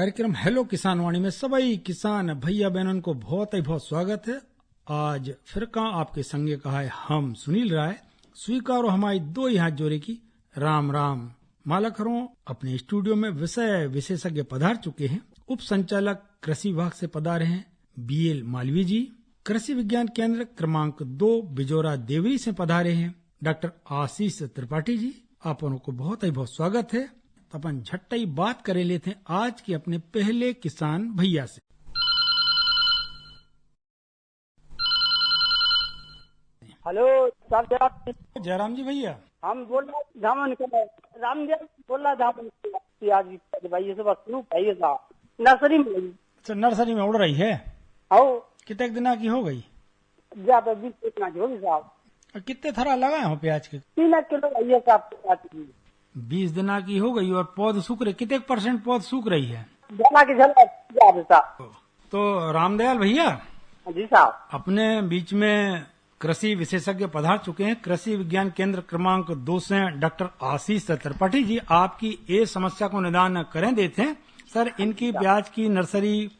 कार्यक्रम हेलो किसान वाणी में सभी किसान भैया बहनों को बहुत ही बहुत स्वागत है। आज फिर का आपके संगे कहा है हम सुनील राय। स्वीकारो हमारी दो ही हाथ जोड़े की राम राम। मालकरों अपने स्टूडियो में विषय विशेषज्ञ पधार चुके हैं। उप संचालक कृषि विभाग से पधारे हैं BL मालवीय जी। कृषि विज्ञान केंद्र क्रमांक 2 बिजोरा देवरी से पधारे हैं डॉक्टर आशीष त्रिपाठी जी। आप को बहुत ही बहुत स्वागत है। तो अपन झट्टा ही बात करे लेते हैं आज के अपने पहले किसान भैया से। हेलो साहब, जयराम जी भैया, हम बोल रहे धाम निकल राम जी बोल रहा धाम आज भाई से बस भाई साहब नर्सरी में। अच्छा, नर्सरी में उड़ रही है। आओ कितने दिन की हो गई? ज्यादा 20 कितना होगी साहब। कितने थरा लगाए हो प्याज के? 3 किलो भैया साहब। 20 दिन की हो गई और पौध सूख रहे। कितने % पौध सूख रही है? जला की झल साहब। तो रामदयाल भैया जी साहब, अपने बीच में कृषि विशेषज्ञ पधार चुके हैं। कृषि विज्ञान केंद्र क्रमांक 2 से डॉक्टर आशीष त्रिपाठी जी आपकी ये समस्या को निदान करें देते हैं। सर, इनकी प्याज की नर्सरी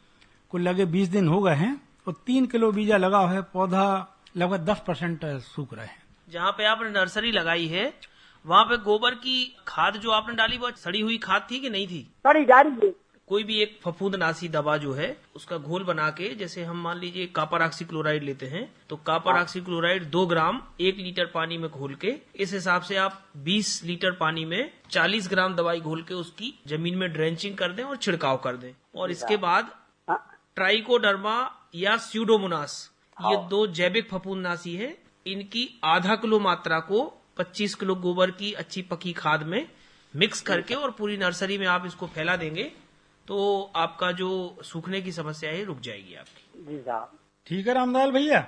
को लगे 20 दिन हो गए हैं और 3 किलो बीजा लगा हुआ है। पौधा लगभग 10% सूख रहे हैं। जहाँ पे आपने नर्सरी लगाई है वहाँ पे गोबर की खाद जो आपने डाली वो सड़ी हुई खाद थी कि नहीं थी? सड़ी डाली है। कोई भी एक फफूंदनाशी दवा जो है उसका घोल बना के, जैसे हम मान लीजिए कॉपर ऑक्सीक्लोराइड लेते हैं तो कॉपर ऑक्सीक्लोराइड 2 ग्राम 1 लीटर पानी में घोल के, इस हिसाब से आप 20 लीटर पानी में 40 ग्राम दवाई घोल के उसकी जमीन में ड्रेंचिंग कर दें और छिड़काव कर दें। और इसके बाद ट्राइकोडर्मा या स्यूडोमोनास, ये 2 जैविक फफूंदनाशी है। इनकी आधा किलो मात्रा को 25 किलो गोबर की अच्छी पकी खाद में मिक्स करके और पूरी नर्सरी में आप इसको फैला देंगे तो आपका जो सूखने की समस्या है रुक जाएगी आपकी। जी साहब। ठीक है रामदयाल भैया।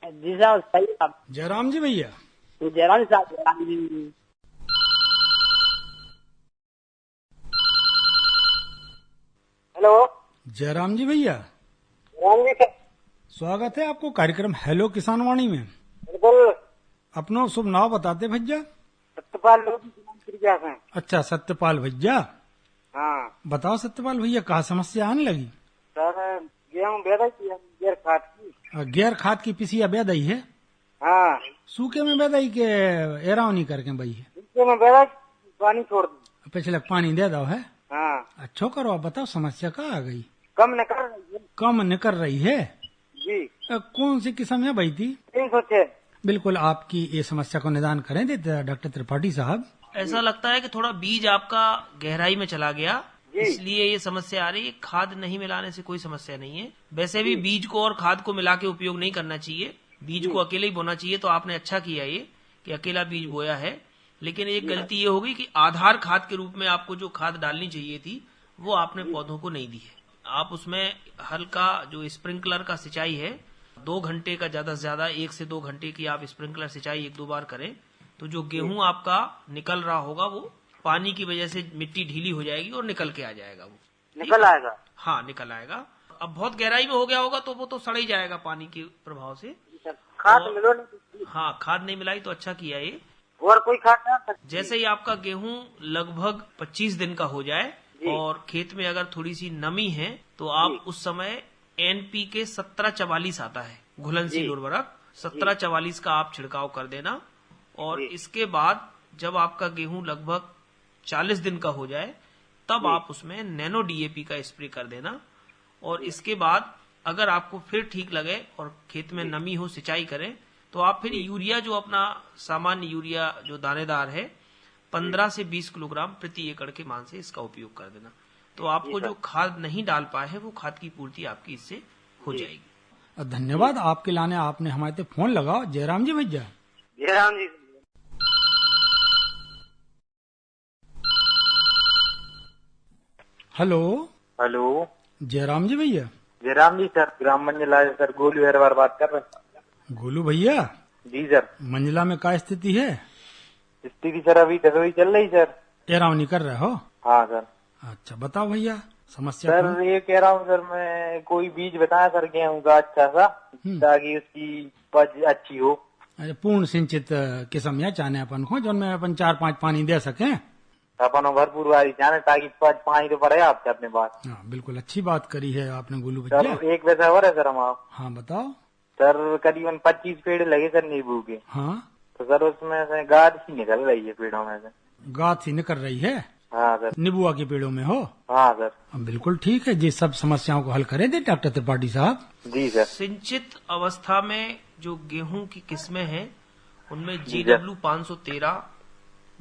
जी साहब, सही साहब। जयराम जी भैया। जयराम साहब, जयराम जी। हेलो जयराम जी भैया, जयराम जी स्वागत है आपको कार्यक्रम हेलो किसान वाणी में। बिल्कुल। अपना शुभ नाम बताते भैया। सत्यपाल लोग। अच्छा, सत्यपाल भैया। हाँ बताओ सत्यपाल भैया, कहा समस्या आने लगी? सर, गेहूँ बेदा की गैर खाद की। गैर खाद की पिसिया बेदाई है? हाँ, सूखे में बेदाई के एराव नहीं करके भाई है? सूखे में बेदा पानी छोड़ दी। पिछले पानी दे दो है। हाँ, अच्छा करो। आप बताओ समस्या कहाँ आ गई? कम निकल रही है जी। कौन सी किस्म है भाई थी? 306। बिल्कुल, आपकी ये समस्या को निदान करें देते डॉक्टर त्रिपाठी साहब। ऐसा लगता है कि थोड़ा बीज आपका गहराई में चला गया, इसलिए ये समस्या आ रही है। खाद नहीं मिलाने से कोई समस्या नहीं है। वैसे भी बीज को और खाद को मिला के उपयोग नहीं करना चाहिए। बीज को अकेले ही बोना चाहिए। तो आपने अच्छा किया ये कि अकेला बीज बोया है। लेकिन एक गलती ये होगी कि आधार खाद के रूप में आपको जो खाद डालनी चाहिए थी वो आपने पौधों को नहीं दी है। आप उसमें हल्का जो स्प्रिंकलर का सिंचाई है 2 घंटे का, ज्यादा से ज्यादा 1 से 2 घंटे की आप स्प्रिंकलर सिंचाई 1-2 बार करें तो जो गेहूं आपका निकल रहा होगा वो पानी की वजह से मिट्टी ढीली हो जाएगी और निकल के आ जाएगा। वो निकल आएगा। हाँ, निकल आएगा। अब बहुत गहराई में हो गया होगा तो वो तो सड़ ही जाएगा पानी के प्रभाव से। खाद मिलो नहीं। हाँ, खाद नहीं मिलाई तो अच्छा किया ये। और कोई खाद ना? जैसे ही आपका गेहूं लगभग 25 दिन का हो जाए और खेत में अगर थोड़ी सी नमी है तो आप उस समय NPK 1744 आता है, घुलनशील उर्वरक 1744 का आप छिड़काव कर देना। और इसके बाद जब आपका गेहूं लगभग 40 दिन का हो जाए तब आप उसमें नैनो DAP का स्प्रे कर देना। और इसके बाद अगर आपको फिर ठीक लगे और खेत में नमी हो, सिंचाई करें तो आप फिर यूरिया, जो अपना सामान्य यूरिया जो दानेदार है, 15 से 20 किलोग्राम प्रति एकड़ के मान से इसका उपयोग कर देना। तो आपको जो खाद नहीं डाल पाए है वो खाद की पूर्ति आपकी इससे हो जाएगी। धन्यवाद आपके लाने आपने हमारे फोन लगाओ। जयराम जी भैया। जयराम जी। हेलो। हेलो, जयराम जी भैया। जयराम जी सर, ग्राम मंजिला से सर गोलू हरवार बात कर रहे हैं। गोलू भैया जी सर। मंजिला में क्या स्थिति है? स्थिति सर अभी दसवीं चल रही सर। एराव नहीं कर रहे हो? हाँ सर। अच्छा, बताओ भैया समस्या। सर ये कह रहा हूँ सर, मैं कोई बीज बताया सर गेहूँ का अच्छा सा ताकि उसकी उपज अच्छी हो। पूर्ण सिंचित किस्म या चाहने अपन को जो में अपन 4-5 पानी दे सके। अपन भरपूर वाली जाने ताकि पानी तो पड़े आपसे अपने पास। हाँ बिल्कुल अच्छी बात करी है आपने गोलू भैया। सर एक वैसा हो रहा है सर हम आप। हाँ बताओ। सर करीबन 25 पेड़ लगे सर नींबू के। हाँ तो सर उसमें से गाद सी निकल रही है पेड़ों में से। गाद सी निकल रही है? हाँ सर। नींबुआ के पेड़ों में हो? हाँ सर। बिल्कुल ठीक है, ये सब समस्याओं को हल करे दे डॉक्टर त्रिपाठी साहब। जी सर। सिंचित अवस्था में जो गेहूं की किस्में हैं उनमें GW 513,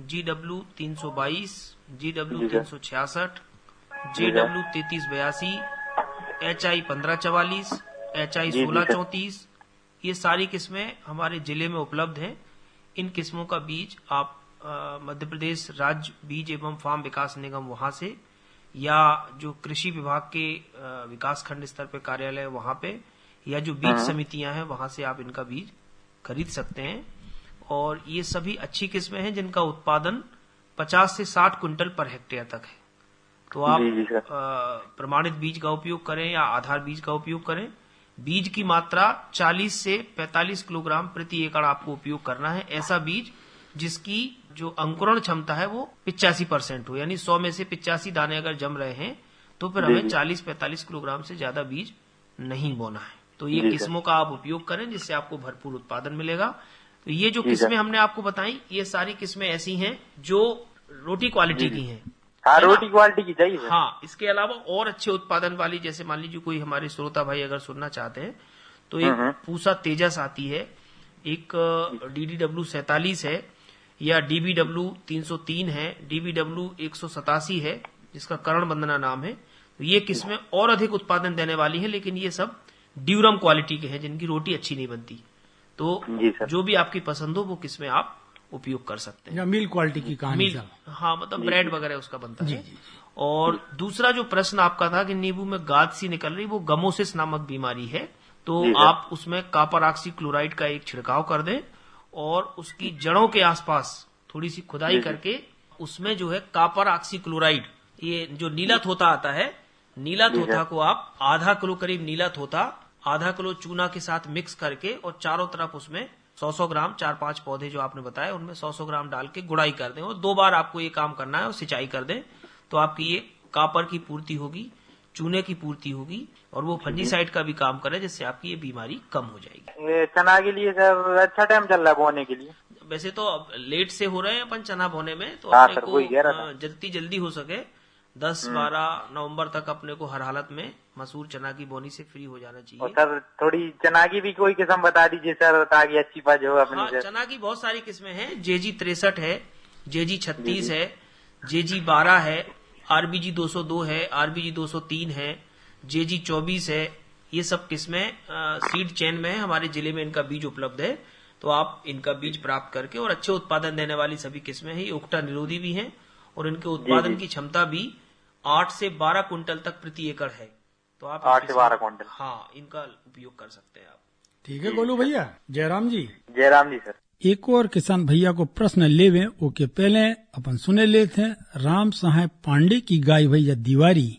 GW 322, GW 366, GW 3382, HI 1544, HI 1634, ये सारी किस्में हमारे जिले में उपलब्ध हैं। इन किस्मों का बीज आप मध्य प्रदेश राज्य बीज एवं फार्म विकास निगम वहां से या जो कृषि विभाग के विकास खंड स्तर पे कार्यालय वहां पे या जो बीज समितियां हैं वहां से आप इनका बीज खरीद सकते हैं। और ये सभी अच्छी किस्में हैं जिनका उत्पादन 50 से 60 क्विंटल पर हेक्टेयर तक है। तो आप प्रमाणित बीज का उपयोग करें या आधार बीज का उपयोग करें। बीज की मात्रा 40 से 45 किलोग्राम प्रति एकड़ आपको उपयोग करना है। ऐसा बीज जिसकी जो अंकुरण क्षमता है वो 85% हो, यानी 100 में से 85 दाने अगर जम रहे हैं तो फिर हमें 40-45 किलोग्राम से ज्यादा बीज नहीं बोना है। तो ये किस्मों का आप उपयोग करें जिससे आपको भरपूर उत्पादन मिलेगा। तो ये जो किस्में हमने आपको बताई ये सारी किस्में ऐसी हैं जो रोटी क्वालिटी की हैं। हाँ रोटी क्वालिटी की चाहिए। हाँ, इसके अलावा और अच्छे उत्पादन वाली, जैसे मान लीजिए कोई हमारे श्रोता भाई अगर सुनना चाहते हैं तो एक पूसा तेजस आती है, एक DDW 47 है या DBW 303 है, DBW 187 है जिसका करण वंदना नाम है। तो ये किस्में और अधिक उत्पादन देने वाली हैं, लेकिन ये सब ड्यूरम क्वालिटी के हैं जिनकी रोटी अच्छी नहीं बनती। तो जो भी आपकी पसंद हो वो किस्में आप उपयोग कर सकते हैं। या मिल क्वालिटी की कहानी। हाँ, मतलब ब्रेड वगैरह उसका बनता है। और दूसरा जो प्रश्न आपका था कि नींबू में गाद सी निकल रही, वो गमोसिस नामक बीमारी है। तो आप उसमें कॉपर ऑक्सी क्लोराइड का एक छिड़काव कर दें और उसकी जड़ों के आसपास थोड़ी सी खुदाई करके उसमें जो है कॉपर ऑक्सी क्लोराइड, ये जो नीला थोथा आता है, नीला थोथा को आप आधा किलो करीब नीला थोथा आधा किलो चूना के साथ मिक्स करके और चारों तरफ उसमें 100-100 ग्राम 4-5 पौधे जो आपने बताया उनमें 100-100 ग्राम डाल के गुड़ाई कर दें और 2 बार आपको ये काम करना है और सिंचाई कर दें। तो आपकी ये कॉपर की पूर्ति होगी, चूने की पूर्ति होगी और वो फंजीसाइड का भी काम करे जिससे आपकी ये बीमारी कम हो जाएगी। चना के लिए सर अच्छा टाइम चल रहा है बोने के लिए? वैसे तो अब लेट से हो रहे हैं अपन चना बोने में, तो हाँ, अपने को जितनी जल्दी हो सके 10-12 नवंबर तक अपने को हर हालत में मसूर चना की बोनी से फ्री हो जाना चाहिए। और सर थोड़ी चना की भी कोई किस्म बता दीजिए सर ताकि अच्छी उपज हो अपनी। हाँ, चना की बहुत सारी किस्में हैं। JG 63 है, JG 36 है, JG 12 है, RBG 202 है, RBG 203 है, JG 24 है। ये सब किस्में सीड चेन में है, हमारे जिले में इनका बीज उपलब्ध है। तो आप इनका बीज प्राप्त करके और अच्छे उत्पादन देने वाली सभी किस्में हैं। ये उकटा निरोधी भी हैं और इनके उत्पादन की क्षमता भी 8 से 12 कुंटल तक प्रति एकड़ है। तो आप 8 से 12 कुंटल, हाँ, इनका उपयोग कर सकते हैं आप। ठीक है गोलू भैया। जयराम जी। जयराम जी सर। एक और किसान भैया को प्रश्न लेवे ओके पहले अपन सुने लेते हैं राम साहेब पांडे की गाय भैया दीवारी।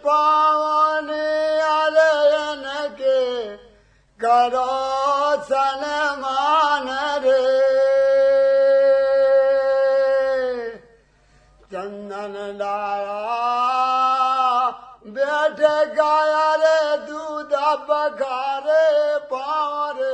पावन आलयन के करो सनमान रे, चंदन लाया बैठ गाया रे, दूध बघारे पारे।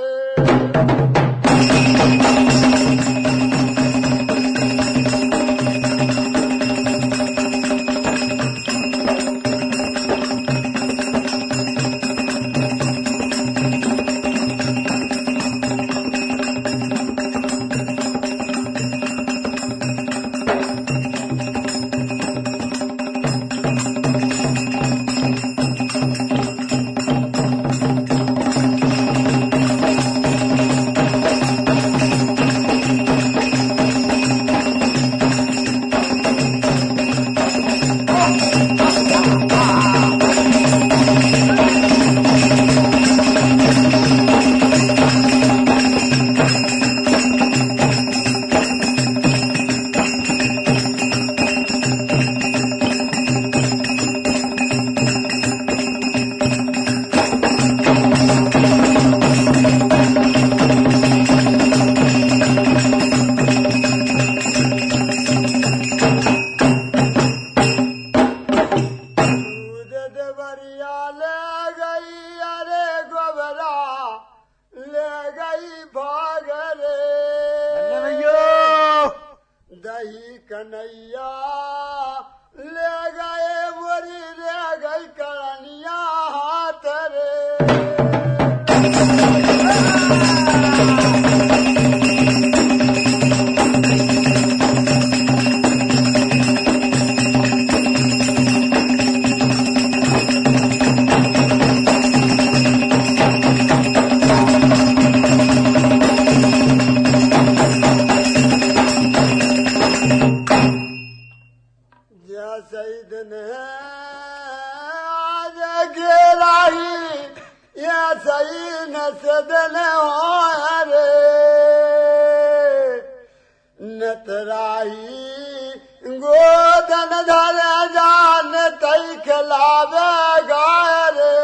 रही कन्हैया, ले गए मोरी ले गई करनिया हाथ रे। जैसे ही दिन है आज घेराही, ये सही न से दिन हो रे। नतराही गोदन धर जान तई खिलावे गाय रे।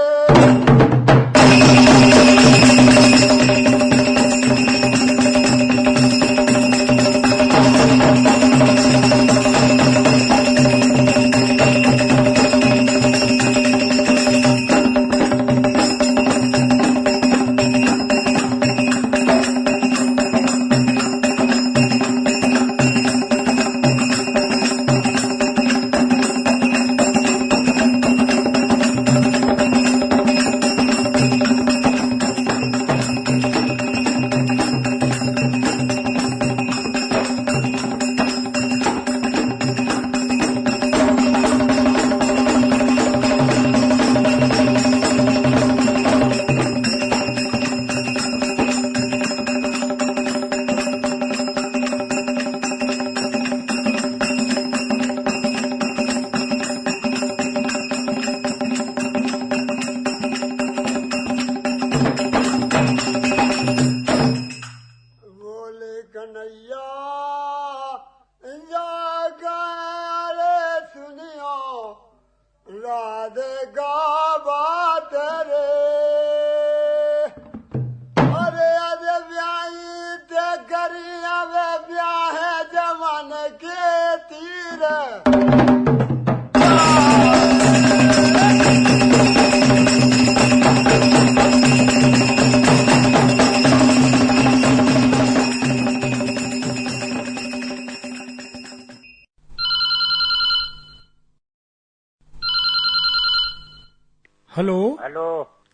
हेलो हेलो,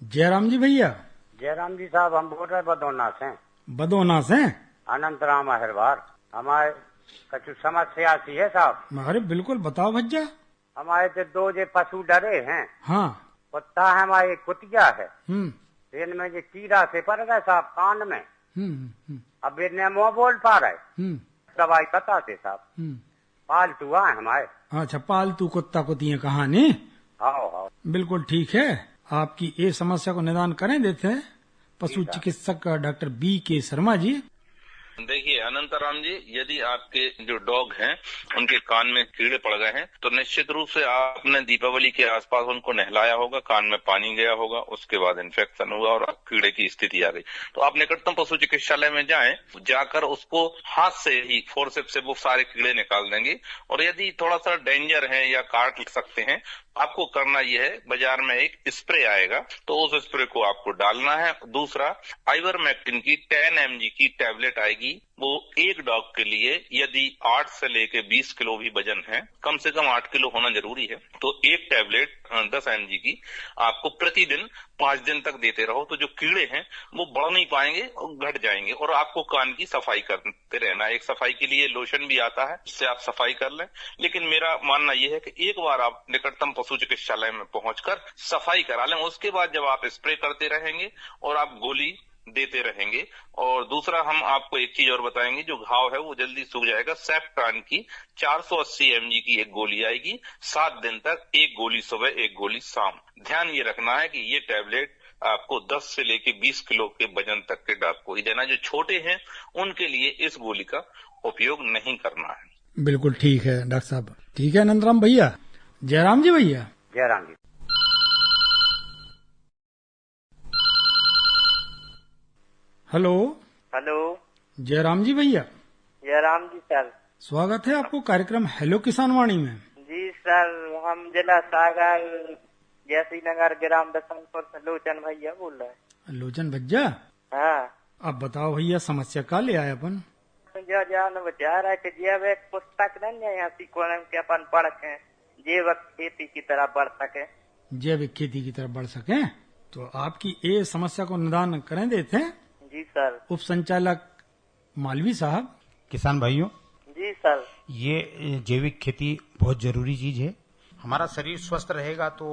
जयराम जी भैया। जयराम जी साहब, हम बोल रहे बदौना से। बदौना से? अनंत राम अहिरवार। हमारे कछु समस्या सी है साहब। अरे बिल्कुल बताओ भज्जा। हमारे तो दो जे पशु डरे हैं। हाँ। कुत्ता है हमारी, कुतिया है। इनमें जो कीड़ा से पड़ गए साहब कान में। अब इन्हें मुँह बोल पा रहे। दवाई बताते साहब। पालतू है हमारे। अच्छा, पालतू कुत्ता कुतिया कहानी। हाँ, बिल्कुल ठीक है। आपकी ये समस्या को निदान करें देते हैं पशु चिकित्सक डॉक्टर B.K. शर्मा जी। देखिए अनंतराम जी, यदि आपके जो डॉग हैं उनके कान में कीड़े पड़ गए हैं तो निश्चित रूप से आपने दीपावली के आसपास उनको नहलाया होगा, कान में पानी गया होगा, उसके बाद इन्फेक्शन हुआ और कीड़े की स्थिति आ गई। तो आप निकटतम पशु चिकित्सालय में जाएं, जाकर उसको हाथ से ही फोर्सेप्स से वो सारे कीड़े निकाल देंगे। और यदि थोड़ा सा डेंजर है या काट सकते हैं, आपको करना यह है, बाजार में एक स्प्रे आएगा तो उस स्प्रे को आपको डालना है। दूसरा, आइवरमेक्टिन की 10 mg की टैबलेट आएगी। वो एक डॉग के लिए यदि 8 से लेके 20 किलो भी वजन है, कम से कम 8 किलो होना जरूरी है, तो एक टैबलेट 10 mg की आपको प्रतिदिन 5 दिन तक देते रहो। तो जो कीड़े हैं वो बढ़ नहीं पाएंगे और घट जाएंगे। और आपको कान की सफाई करते रहना। एक सफाई के लिए लोशन भी आता है, उससे आप सफाई कर लें। लेकिन मेरा मानना यह है कि एक बार आप निकटतम पशु चिकित्सालय में पहुंचकर सफाई करा लें। उसके बाद जब आप स्प्रे करते रहेंगे और आप गोली देते रहेंगे। और दूसरा, हम आपको एक चीज और बताएंगे, जो घाव है वो जल्दी सूख जाएगा। सेफ्ट्रान की 480 mg की एक गोली आएगी, 7 दिन तक, एक गोली सुबह एक गोली शाम। ध्यान ये रखना है कि ये टैबलेट आपको 10 से लेके 20 किलो के वजन तक के डॉग को ही देना। जो छोटे हैं उनके लिए इस गोली का उपयोग नहीं करना है। बिल्कुल ठीक है डॉक्टर साहब। ठीक है नंदराम भैया। जयराम जी भैया। जयराम जी। हेलो। हेलो। जयराम जी भैया। जयराम जी सर। स्वागत है आपको कार्यक्रम हेलो किसान वाणी में। जी सर, हम जिला सागर जैसी नगर ग्राम दसनपुर से लोचन भैया बोल रहे हैं। लोचन भज्जा। हाँ। अब बताओ भैया, समस्या का ले आए अपन? जो जान विचार है कि जैव एक पुस्तक नहीं है यहाँ सीखोने के अपन पढ़ के जैविक खेती की तरफ बढ़ सके। जैविक खेती की तरफ बढ़ सके तो आपकी ये समस्या को निदान करें देते हैं। जी सर। उप संचालक मालवी साहब। किसान भाइयों, जी सर, ये जैविक खेती बहुत जरूरी चीज है। हमारा शरीर स्वस्थ रहेगा तो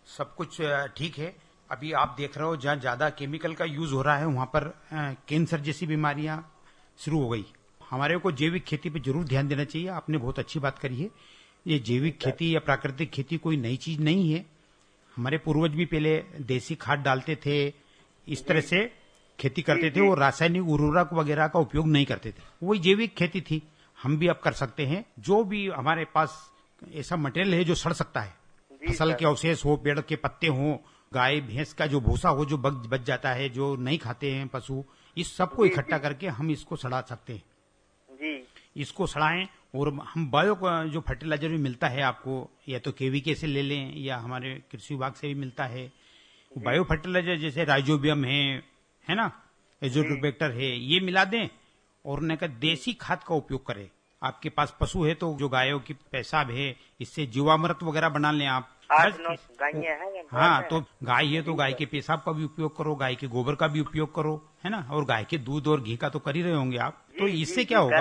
सब कुछ ठीक है। अभी आप देख रहे हो जहाँ ज्यादा केमिकल का यूज हो रहा है वहाँ पर कैंसर जैसी बीमारियां शुरू हो गई। हमारे को जैविक खेती पे जरूर ध्यान देना चाहिए। आपने बहुत अच्छी बात करी है। ये जैविक खेती या प्राकृतिक खेती कोई नई चीज नहीं है। हमारे पूर्वज भी पहले देसी खाद डालते थे, इस तरह से खेती करते थे और रासायनिक उर्वरक वगैरह का उपयोग नहीं करते थे। वही जैविक खेती थी। हम भी अब कर सकते हैं। जो भी हमारे पास ऐसा मटेरियल है जो सड़ सकता है, फसल के अवशेष हो, पेड़ के पत्ते हो, गाय भैंस का जो भूसा हो जो बच जाता है, जो नहीं खाते हैं पशु, इस सबको इकट्ठा करके हम इसको सड़ा सकते हैं जी। इसको सड़ाएं और हम बायो जो फर्टिलाइजर भी मिलता है आपको, या तो केवीके से ले लें या हमारे कृषि विभाग से भी मिलता है। बायो फर्टिलाइजर जैसे राइजोबियम है ना, एजोट्रोबैक्टर है, ये मिला दें और उन्हें का देसी खाद का उपयोग करें। आपके पास पशु है तो जो गायों की पेशाब है इससे जीवामृत वगैरह बना लें आप। हाँ, तो गाय है तो गाय के पेशाब का भी उपयोग करो, गाय के गोबर का भी उपयोग करो, है ना, और गाय के दूध और घी का तो कर ही रहे होंगे आप। तो इससे क्या होगा,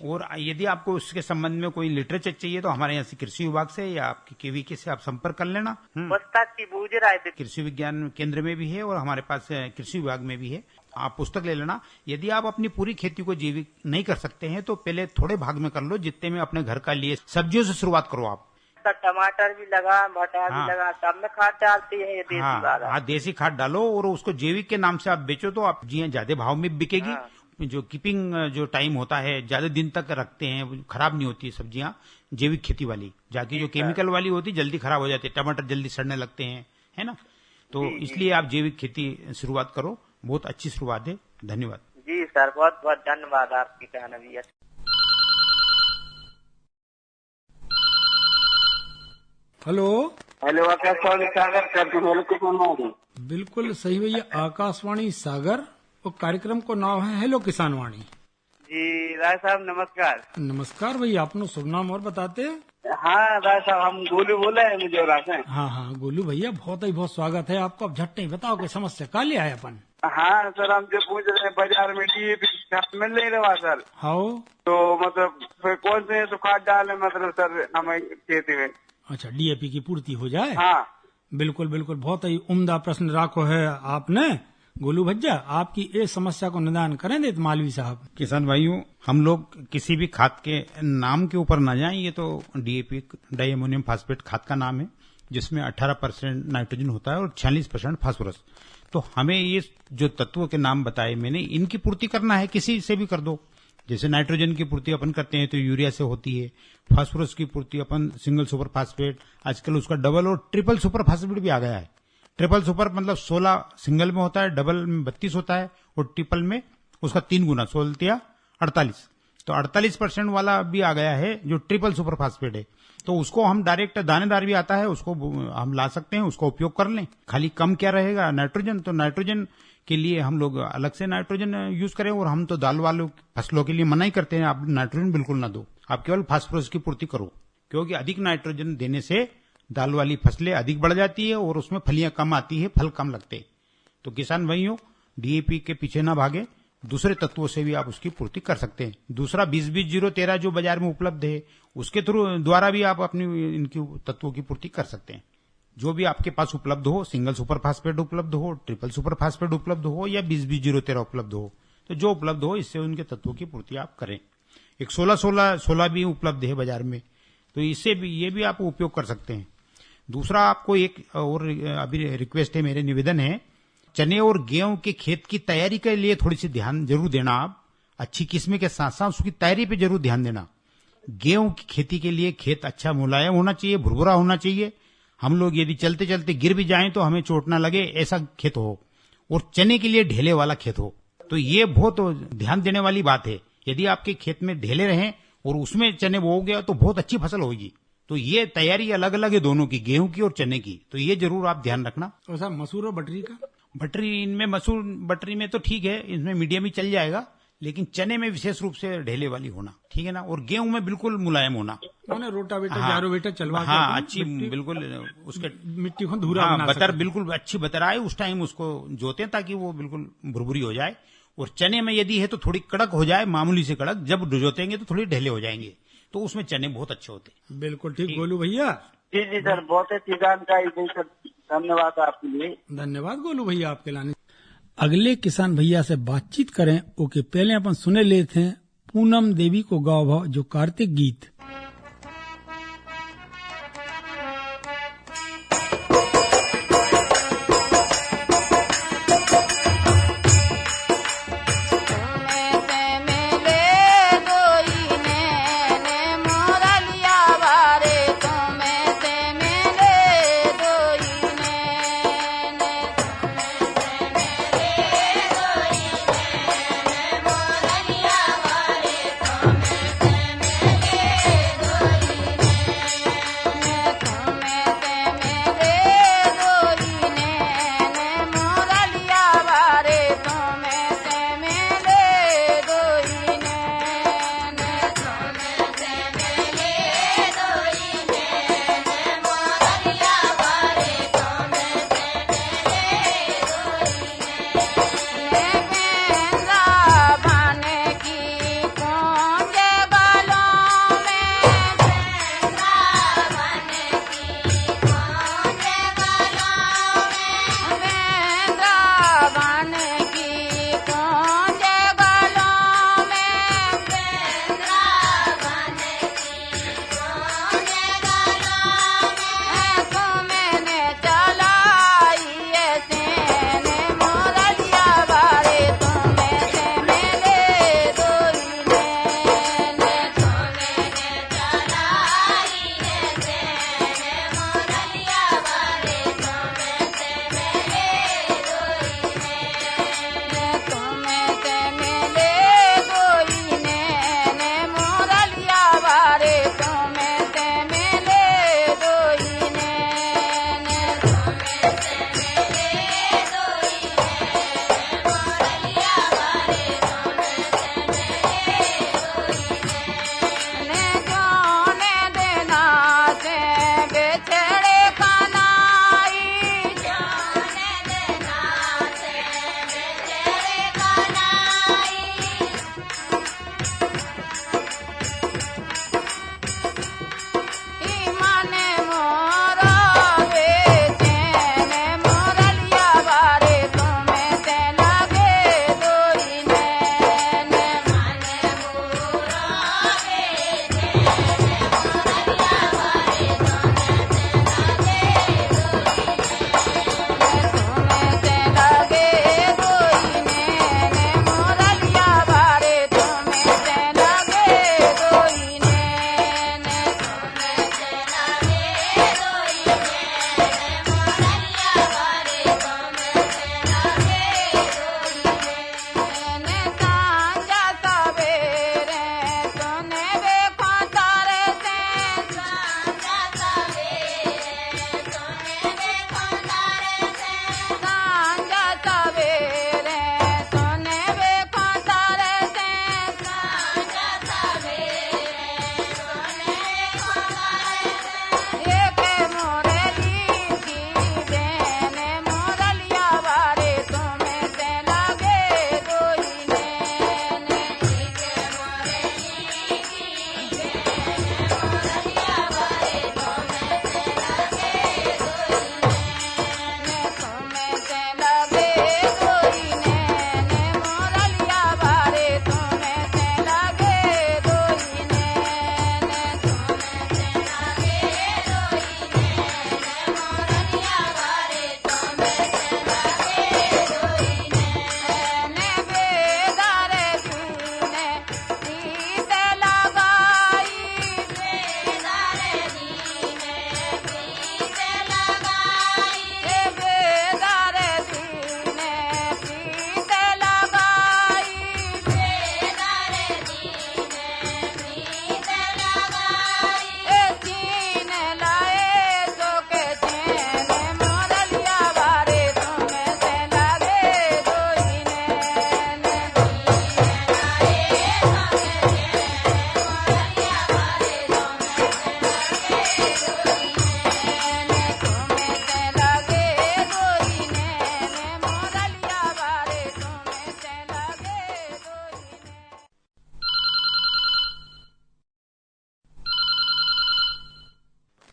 और यदि आपको उसके संबंध में कोई लिटरेचर चाहिए तो हमारे यहाँ से कृषि विभाग से या आपके केवीके से आप संपर्क कर लेना। कृषि विज्ञान केंद्र में भी है और हमारे पास कृषि विभाग में भी है। आप पुस्तक ले लेना। यदि आप अपनी पूरी खेती को जैविक नहीं कर सकते हैं तो पहले थोड़े भाग में कर लो, जितने में अपने घर का लिए सब्जियों से शुरुआत करो आप। टमाटर भी लगा, भटा भी लगा, सब में खाद डालती है ये देसी खाद। हाँ, देसी खाद डालो और उसको जैविक के नाम से आप बेचो तो आप जी ज्यादा भाव में बिकेगी। जो कीपिंग जो टाइम होता है ज्यादा दिन तक रखते हैं, खराब नहीं होती सब्जियां जैविक खेती वाली। जाके जो केमिकल वाली होती जल्दी खराब हो जाती है, टमाटर जल्दी सड़ने लगते हैं, है ना। तो इसलिए आप जैविक खेती शुरुआत करो, बहुत अच्छी शुरुआत है। धन्यवाद जी सर, बहुत बहुत धन्यवाद आपकी कहना। हेलो आकाशवाणी सागर। बिल्कुल सही भैया, आकाशवाणी सागर और कार्यक्रम को नाम है हेलो किसान वाणी। जी राय साहब नमस्कार। नमस्कार भैया, अपनो शुभ नाम और बताते। हाँ राय साहब, हम गोलू बोले हैं मिजोरा से। हाँ, गोलू भैया बहुत स्वागत है आपको। अब झट नहीं बताओ कि समस्या का ले आए अपन। हाँ सर, हम जो पूछ रहे हैं बाजार में DAP खाद मिल नहीं रहा सर। हाँ, तो मतलब फिर कौन से तो खाद डाले मतलब सर हमें खेती में। अच्छा, DAP की पूर्ति हो जाए। हाँ बिल्कुल बिल्कुल, बहुत ही उम्दा प्रश्न राखो है आपने गोलू भज्जा। आपकी इस समस्या को निदान करें दे मालवी साहब। किसान भाइयों, हम लोग किसी भी खाद के नाम के ऊपर न जाएं। ये तो DAP डाई अमोनियम फास्फेट खाद का नाम है, जिसमें 18% नाइट्रोजन होता है और 46% फास्फोरस। तो हमें ये जो तत्वों के नाम बताए मैंने, इनकी पूर्ति करना है, किसी से भी कर दो। जैसे नाइट्रोजन की पूर्ति अपन करते हैं तो यूरिया से होती है, फास्फोरस की पूर्ति अपन सिंगल सुपर फास्फेट, आजकल उसका डबल और ट्रिपल सुपर फास्फेट भी आ गया है। ट्रिपल सुपर मतलब 16 सिंगल में होता है, डबल में 32 होता है और ट्रिपल में उसका 3 गुना 16 या 48। तो 48% वाला भी आ गया है जो ट्रिपल सुपर फास्फेट है। तो उसको हम डायरेक्ट, दानेदार भी आता है, उसको हम ला सकते हैं, उसका उपयोग कर लें। खाली कम क्या रहेगा, नाइट्रोजन। तो नाइट्रोजन के लिए हम लोग अलग से नाइट्रोजन यूज करें, और हम तो दाल वालों फसलों के लिए मना ही करते हैं, आप नाइट्रोजन बिल्कुल ना दो, आप केवल फास्फोरस की पूर्ति करो। क्योंकि अधिक नाइट्रोजन देने से दाल वाली फसलें अधिक बढ़ जाती है और उसमें फलियां कम आती है, फल कम लगते। तो किसान भाइयों, DAP के पीछे ना भागे, दूसरे तत्वों से भी आप उसकी पूर्ति कर सकते हैं। दूसरा 20-20-0-13 जो बाजार में उपलब्ध है, उसके द्वारा भी आप अपनी इनकी तत्वों की पूर्ति कर सकते हैं। जो भी आपके पास उपलब्ध हो, सिंगल सुपर फास्फेट उपलब्ध हो, ट्रिपल सुपर फास्फेट उपलब्ध हो या 20-20-0-13 उपलब्ध हो, तो जो उपलब्ध हो इससे उनके तत्वों की पूर्ति आप करें। एक 16-16 भी उपलब्ध है बाजार में, तो इससे भी ये भी आप उपयोग कर सकते हैं। दूसरा आपको एक और अभी रिक्वेस्ट है, मेरे निवेदन है, चने और गेहूं के खेत की तैयारी के लिए थोड़ी सी ध्यान जरूर देना। आप अच्छी किस्म के साथ साथ उसकी तैयारी पे जरूर ध्यान देना। गेहूं की खेती के लिए खेत अच्छा मुलायम होना चाहिए, भुरभुरा होना चाहिए। हम लोग यदि चलते चलते गिर भी जाएं तो हमें चोट ना लगे, ऐसा खेत हो। और चने के लिए ढेले वाला खेत हो। तो ये बहुत ध्यान देने वाली बात है। यदि आपके खेत में ढेले रहें और उसमें चने बो गया तो बहुत अच्छी फसल होगी। तो ये तैयारी अलग अलग है दोनों की, गेहूं की और चने की। तो ये जरूर आप ध्यान रखना। और साहब मसूर और बटरी का? बटरी, इनमें मसूर बटरी में तो ठीक है, इसमें मीडियम ही चल जाएगा। लेकिन चने में विशेष रूप से ढेले वाली होना, ठीक है ना, और गेहूं में बिल्कुल मुलायम होना, रोटावेटर जारोवेटर चलवा के अच्छी बिल्कुल उसके मिट्टी को धूरा बना बतर बिल्कुल अच्छी बतर आए उस टाइम उसको जोते ताकि वो बिल्कुल भुरभुरी हो जाए। और चने में यदि है तो थोड़ी कड़क हो जाए, मामूली से कड़क, जब जोतेंगे तो थोड़ी ढेले हो जाएंगे, तो उसमें चने बहुत अच्छे होते हैं। बिल्कुल ठीक गोलू भैया। जी जी सर, बहुत अच्छी जानकारी दी सर, धन्यवाद आपके लिए। धन्यवाद गोलू भैया आपके लाने। अगले किसान भैया से बातचीत करें ओके पहले अपन सुने लेते हैं पूनम देवी को गाओ भाव जो कार्तिक गीत।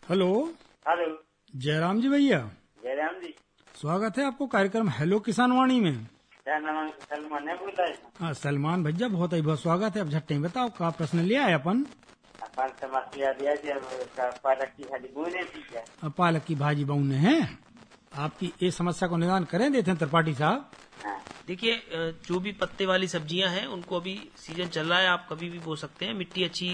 हेलो। हेलो। जयराम जी भैया। जयराम जी। स्वागत है आपको कार्यक्रम हेलो किसान वाणी में। क्या नाम? सलमान है बोला है। हाँ सलमान भैया, बहुत ही बहुत स्वागत है। अब झट्टे बताओ का प्रश्न लिया है अपन? समस्या दिया पालक की भाजी बोने थी क्या? पालक की भाजी बोने हैं। आपकी ये समस्या को निदान करें देते हैं त्रिपाठी साहब। देखिए, जो भी पत्ते वाली सब्जियां हैं उनको अभी सीजन चल रहा है, आप कभी भी बो सकते हैं। मिट्टी अच्छी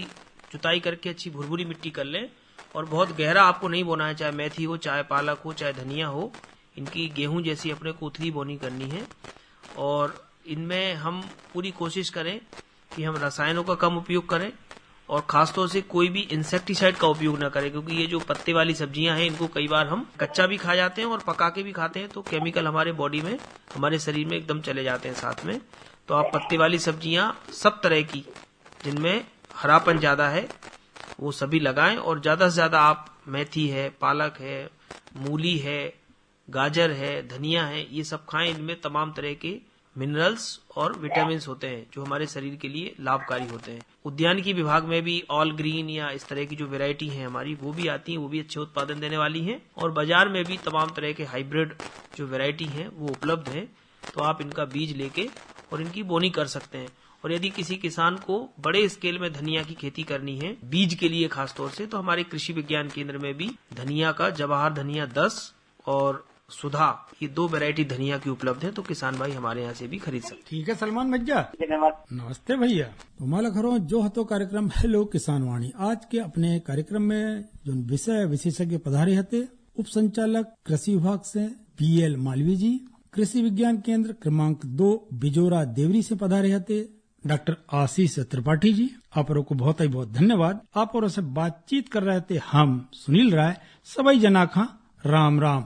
जुताई करके अच्छी भुरभुरी मिट्टी कर लें और बहुत गहरा आपको नहीं बोना है, चाहे मेथी हो, चाहे पालक हो, चाहे धनिया हो। इनकी गेहूं जैसी अपने को उथली बोनी करनी है और इनमें हम पूरी कोशिश करें कि हम रसायनों का कम उपयोग करें और खासतौर से कोई भी इंसेक्टिसाइड का उपयोग न करें, क्योंकि ये जो पत्ते वाली सब्जियां हैं इनको कई बार हम कच्चा भी खा जाते हैं और पका के भी खाते हैं, तो केमिकल हमारे बॉडी में, हमारे शरीर में एकदम चले जाते हैं साथ में। तो आप पत्ते वाली सब्जियां सब तरह की जिनमें हरापन ज्यादा है वो सभी लगाएं और ज्यादा से ज्यादा आप मेथी है, पालक है, मूली है, गाजर है, धनिया है, ये सब खाएं। इनमें तमाम तरह के मिनरल्स और विटामिन होते हैं जो हमारे शरीर के लिए लाभकारी होते हैं। उद्यानिकी विभाग में भी ऑल ग्रीन या इस तरह की जो वैरायटी है हमारी वो भी आती हैं, वो भी अच्छे उत्पादन देने वाली हैं और बाजार में भी तमाम तरह के हाइब्रिड जो वैरायटी हैं वो उपलब्ध हैं। तो आप इनका बीज लेके और इनकी बोनी कर सकते हैं। और यदि किसी किसान को बड़े स्केल में धनिया की खेती करनी है बीज के लिए खासतौर से, तो हमारे कृषि विज्ञान केंद्र में भी धनिया का जवाहर धनिया 10 और सुधा, ये 2 वैरायटी धनिया की उपलब्ध है, तो किसान भाई हमारे यहाँ से भी खरीद सकते। ठीक है सलमान भैया। नमस्ते भैया। तो माला खरो जो हतो कार्यक्रम हेलो किसान वाणी। आज के अपने कार्यक्रम में जो विषय विशेषज्ञ पधारे हते, उप संचालक कृषि विभाग से BL मालवी जी, कृषि विज्ञान केंद्र क्रमांक 2 बिजोरा देवरी से पधारे हते डॉक्टर आशीष त्रिपाठी जी। आप को बहुत ही बहुत धन्यवाद। आप और से बातचीत कर रहे थे हम सुनील राय। सभी जना खा राम राम।